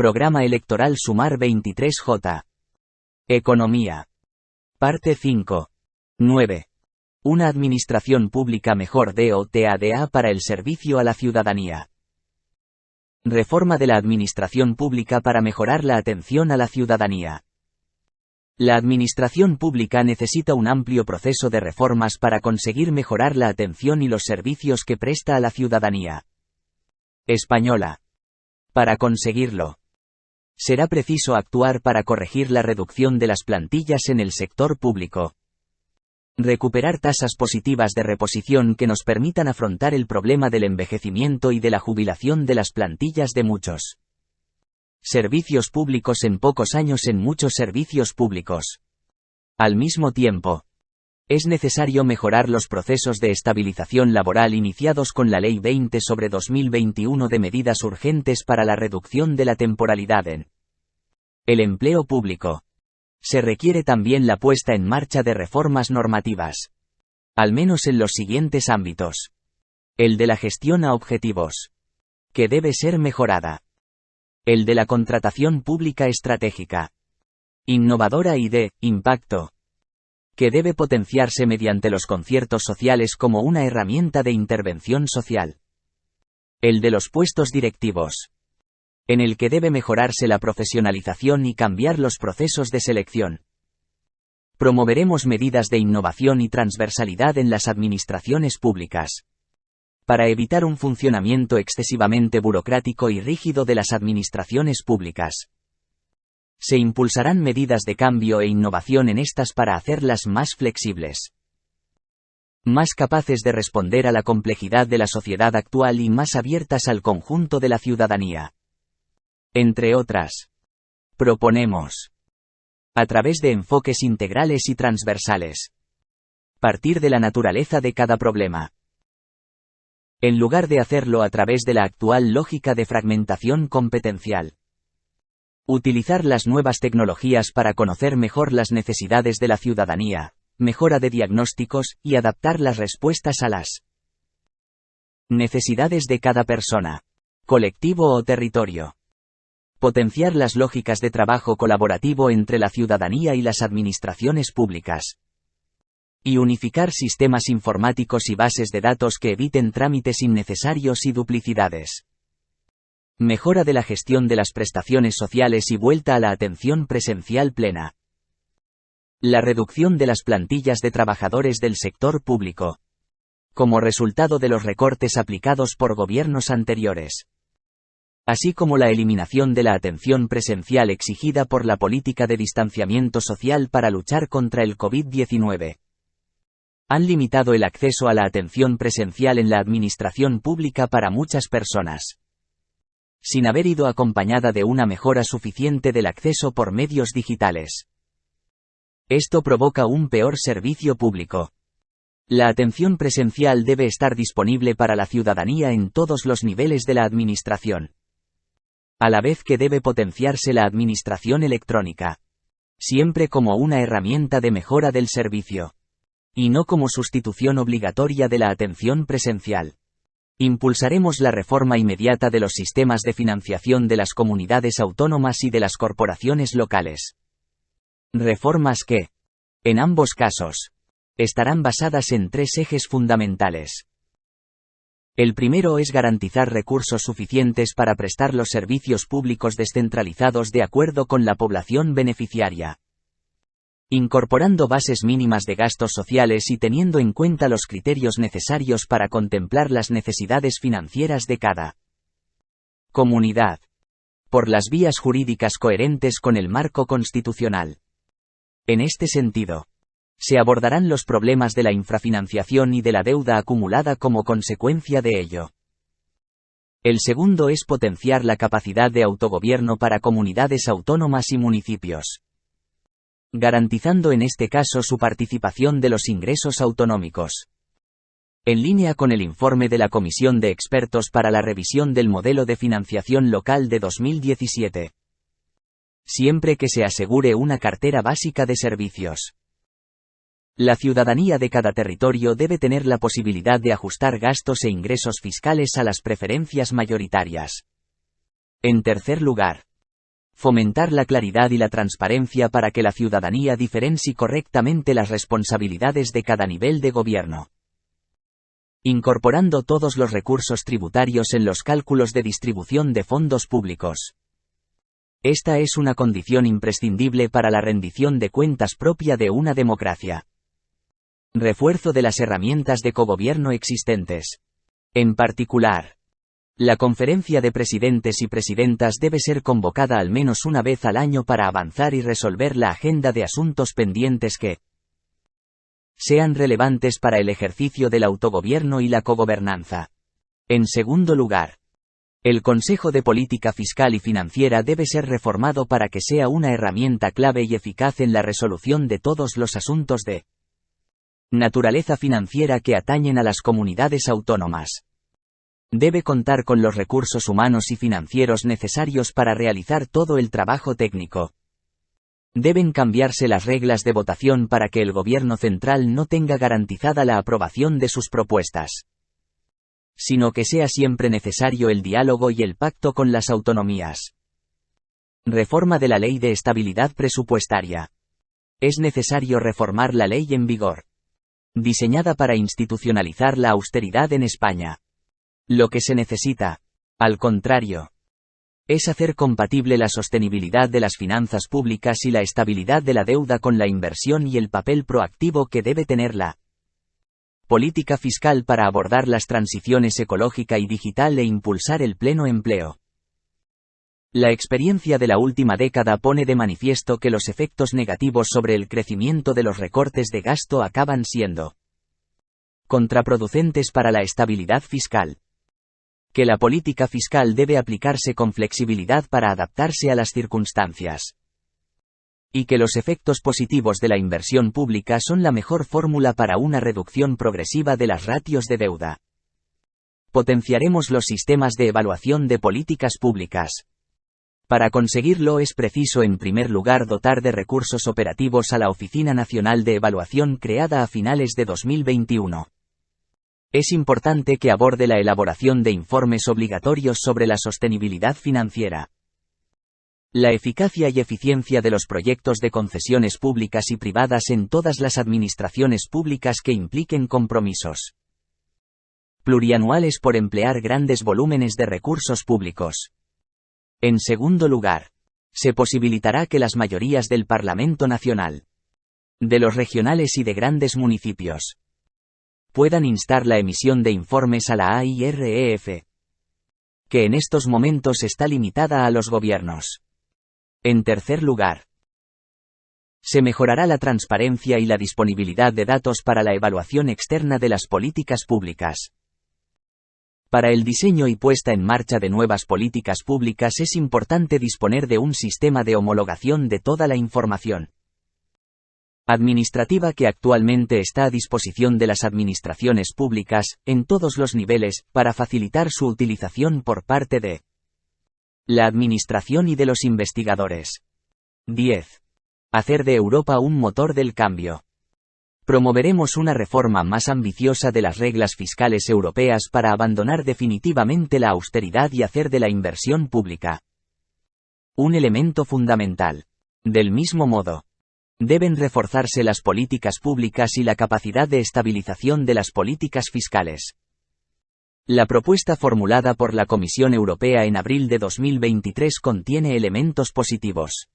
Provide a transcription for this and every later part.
Programa electoral Sumar 23J. Economía. Parte 5. 9. Una administración pública mejor DOTADA para el servicio a la ciudadanía. Reforma de la administración pública para mejorar la atención a la ciudadanía. La administración pública necesita un amplio proceso de reformas para conseguir mejorar la atención y los servicios que presta a la ciudadanía española. Para conseguirlo, será preciso actuar para corregir la reducción de las plantillas en el sector público. Recuperar tasas positivas de reposición que nos permitan afrontar el problema del envejecimiento y de la jubilación de las plantillas de muchos servicios públicos en pocos años en muchos servicios públicos. Al mismo tiempo, es necesario mejorar los procesos de estabilización laboral iniciados con la Ley 20/2021 de medidas urgentes para la reducción de la temporalidad en el empleo público. Se requiere también la puesta en marcha de reformas normativas, al menos en los siguientes ámbitos. El de la gestión a objetivos, que debe ser mejorada. El de la contratación pública estratégica, innovadora y de impacto, que debe potenciarse mediante los conciertos sociales como una herramienta de intervención social. El de los puestos directivos, en el que debe mejorarse la profesionalización y cambiar los procesos de selección. Promoveremos medidas de innovación y transversalidad en las administraciones públicas, para evitar un funcionamiento excesivamente burocrático y rígido de las administraciones públicas. Se impulsarán medidas de cambio e innovación en estas para hacerlas más flexibles, más capaces de responder a la complejidad de la sociedad actual y más abiertas al conjunto de la ciudadanía. Entre otras, proponemos, a través de enfoques integrales y transversales, partir de la naturaleza de cada problema, en lugar de hacerlo a través de la actual lógica de fragmentación competencial. Utilizar las nuevas tecnologías para conocer mejor las necesidades de la ciudadanía, mejora de diagnósticos y adaptar las respuestas a las necesidades de cada persona, colectivo o territorio. Potenciar las lógicas de trabajo colaborativo entre la ciudadanía y las administraciones públicas. Y unificar sistemas informáticos y bases de datos que eviten trámites innecesarios y duplicidades. Mejora de la gestión de las prestaciones sociales y vuelta a la atención presencial plena. La reducción de las plantillas de trabajadores del sector público, como resultado de los recortes aplicados por gobiernos anteriores. Así como la eliminación de la atención presencial exigida por la política de distanciamiento social para luchar contra el COVID-19. Han limitado el acceso a la atención presencial en la administración pública para muchas personas, sin haber ido acompañada de una mejora suficiente del acceso por medios digitales. Esto provoca un peor servicio público. La atención presencial debe estar disponible para la ciudadanía en todos los niveles de la administración, a la vez que debe potenciarse la administración electrónica, siempre como una herramienta de mejora del servicio, y no como sustitución obligatoria de la atención presencial. Impulsaremos la reforma inmediata de los sistemas de financiación de las comunidades autónomas y de las corporaciones locales. Reformas que, en ambos casos, estarán basadas en tres ejes fundamentales. El primero es garantizar recursos suficientes para prestar los servicios públicos descentralizados de acuerdo con la población beneficiaria, incorporando bases mínimas de gastos sociales y teniendo en cuenta los criterios necesarios para contemplar las necesidades financieras de cada comunidad, por las vías jurídicas coherentes con el marco constitucional. En este sentido, se abordarán los problemas de la infrafinanciación y de la deuda acumulada como consecuencia de ello. El segundo es potenciar la capacidad de autogobierno para comunidades autónomas y municipios, garantizando en este caso su participación de los ingresos autonómicos. En línea con el informe de la Comisión de Expertos para la revisión del modelo de financiación local de 2017. Siempre que se asegure una cartera básica de servicios. La ciudadanía de cada territorio debe tener la posibilidad de ajustar gastos e ingresos fiscales a las preferencias mayoritarias. En tercer lugar, Fomentar la claridad y la transparencia para que la ciudadanía diferencie correctamente las responsabilidades de cada nivel de gobierno. Incorporando todos los recursos tributarios en los cálculos de distribución de fondos públicos. Esta es una condición imprescindible para la rendición de cuentas propia de una democracia. Refuerzo de las herramientas de cogobierno existentes. En particular, la Conferencia de Presidentes y Presidentas debe ser convocada al menos una vez al año para avanzar y resolver la agenda de asuntos pendientes que sean relevantes para el ejercicio del autogobierno y la cogobernanza. En segundo lugar, el Consejo de Política Fiscal y Financiera debe ser reformado para que sea una herramienta clave y eficaz en la resolución de todos los asuntos de naturaleza financiera que atañen a las comunidades autónomas. Debe contar con los recursos humanos y financieros necesarios para realizar todo el trabajo técnico. Deben cambiarse las reglas de votación para que el gobierno central no tenga garantizada la aprobación de sus propuestas, sino que sea siempre necesario el diálogo y el pacto con las autonomías. Reforma de la Ley de Estabilidad Presupuestaria. Es necesario reformar la ley en vigor, diseñada para institucionalizar la austeridad en España. Lo que se necesita, al contrario, es hacer compatible la sostenibilidad de las finanzas públicas y la estabilidad de la deuda con la inversión y el papel proactivo que debe tener la política fiscal para abordar las transiciones ecológica y digital e impulsar el pleno empleo. La experiencia de la última década pone de manifiesto que los efectos negativos sobre el crecimiento de los recortes de gasto acaban siendo contraproducentes para la estabilidad fiscal. Que la política fiscal debe aplicarse con flexibilidad para adaptarse a las circunstancias. Y que los efectos positivos de la inversión pública son la mejor fórmula para una reducción progresiva de las ratios de deuda. Potenciaremos los sistemas de evaluación de políticas públicas. Para conseguirlo es preciso en primer lugar dotar de recursos operativos a la Oficina Nacional de Evaluación creada a finales de 2021. Es importante que aborde la elaboración de informes obligatorios sobre la sostenibilidad financiera, la eficacia y eficiencia de los proyectos de concesiones públicas y privadas en todas las administraciones públicas que impliquen compromisos plurianuales por emplear grandes volúmenes de recursos públicos. En segundo lugar, se posibilitará que las mayorías del Parlamento Nacional, de los regionales y de grandes municipios puedan instar la emisión de informes a la AIREF, que en estos momentos está limitada a los gobiernos. En tercer lugar, se mejorará la transparencia y la disponibilidad de datos para la evaluación externa de las políticas públicas. Para el diseño y puesta en marcha de nuevas políticas públicas es importante disponer de un sistema de homologación de toda la información administrativa que actualmente está a disposición de las administraciones públicas, en todos los niveles, para facilitar su utilización por parte de la administración y de los investigadores. 10. Hacer de Europa un motor del cambio. Promoveremos una reforma más ambiciosa de las reglas fiscales europeas para abandonar definitivamente la austeridad y hacer de la inversión pública un elemento fundamental. Del mismo modo, deben reforzarse las políticas públicas y la capacidad de estabilización de las políticas fiscales. La propuesta formulada por la Comisión Europea en abril de 2023 contiene elementos positivos,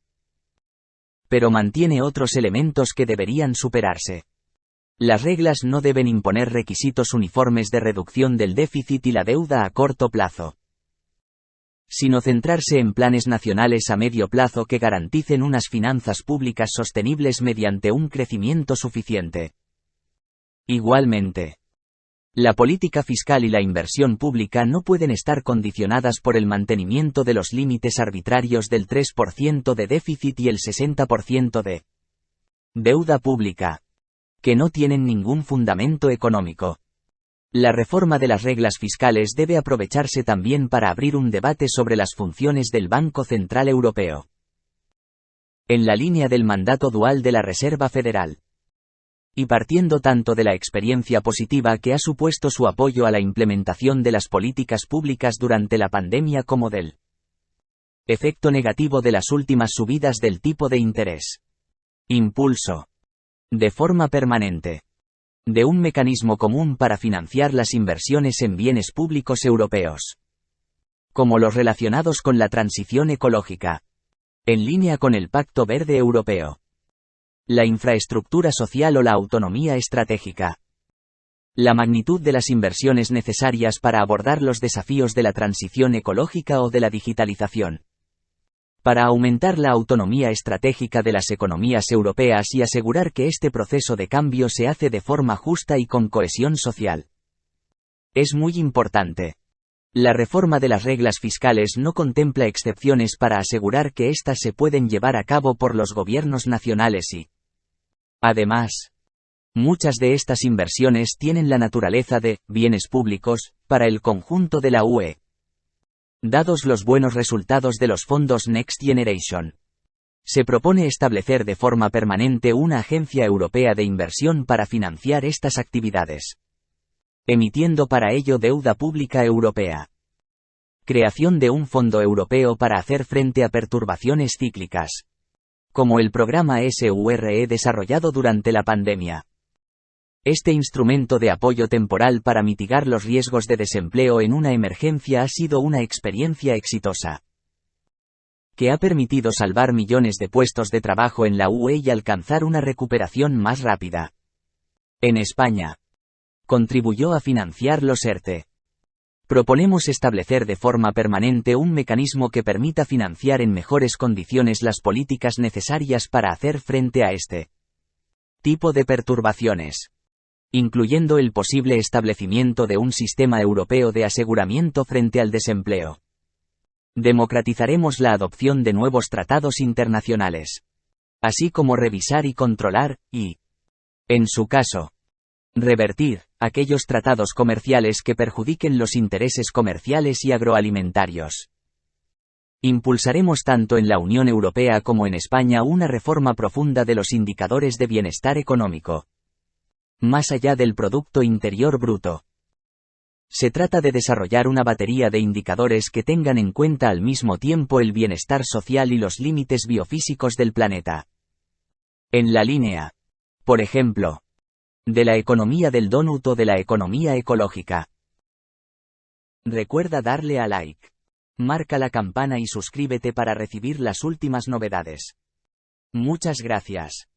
pero mantiene otros elementos que deberían superarse. Las reglas no deben imponer requisitos uniformes de reducción del déficit y la deuda a corto plazo, sino centrarse en planes nacionales a medio plazo que garanticen unas finanzas públicas sostenibles mediante un crecimiento suficiente. Igualmente, la política fiscal y la inversión pública no pueden estar condicionadas por el mantenimiento de los límites arbitrarios del 3% de déficit y el 60% de deuda pública, que no tienen ningún fundamento económico. La reforma de las reglas fiscales debe aprovecharse también para abrir un debate sobre las funciones del Banco Central Europeo, en la línea del mandato dual de la Reserva Federal, y partiendo tanto de la experiencia positiva que ha supuesto su apoyo a la implementación de las políticas públicas durante la pandemia como del Efecto negativo de las últimas subidas del tipo de interés. Impulso. De forma permanente. De un mecanismo común para financiar las inversiones en bienes públicos europeos. Como los relacionados con la transición ecológica. En línea con el Pacto Verde Europeo. La infraestructura social o la autonomía estratégica. La magnitud de las inversiones necesarias para abordar los desafíos de la transición ecológica o de la digitalización. Para aumentar la autonomía estratégica de las economías europeas y asegurar que este proceso de cambio se hace de forma justa y con cohesión social. Es muy importante. La reforma de las reglas fiscales no contempla excepciones para asegurar que éstas se pueden llevar a cabo por los gobiernos nacionales y, además, muchas de estas inversiones tienen la naturaleza de bienes públicos para el conjunto de la UE. Dados los buenos resultados de los fondos Next Generation, se propone establecer de forma permanente una agencia europea de inversión para financiar estas actividades, emitiendo para ello deuda pública europea. Creación de un fondo europeo para hacer frente a perturbaciones cíclicas, como el programa SURE desarrollado durante la pandemia. Este instrumento de apoyo temporal para mitigar los riesgos de desempleo en una emergencia ha sido una experiencia exitosa, que ha permitido salvar millones de puestos de trabajo en la UE y alcanzar una recuperación más rápida. En España, contribuyó a financiar los ERTE. Proponemos establecer de forma permanente un mecanismo que permita financiar en mejores condiciones las políticas necesarias para hacer frente a este tipo de perturbaciones, incluyendo el posible establecimiento de un sistema europeo de aseguramiento frente al desempleo. Democratizaremos la adopción de nuevos tratados internacionales, así como revisar y controlar, y, en su caso, revertir aquellos tratados comerciales que perjudiquen los intereses comerciales y agroalimentarios. Impulsaremos tanto en la Unión Europea como en España una reforma profunda de los indicadores de bienestar económico, más allá del Producto Interior Bruto. Se trata de desarrollar una batería de indicadores que tengan en cuenta al mismo tiempo el bienestar social y los límites biofísicos del planeta. En la línea, por ejemplo, de la economía del donut o de la economía ecológica. Recuerda darle a like. Marca la campana y suscríbete para recibir las últimas novedades. Muchas gracias.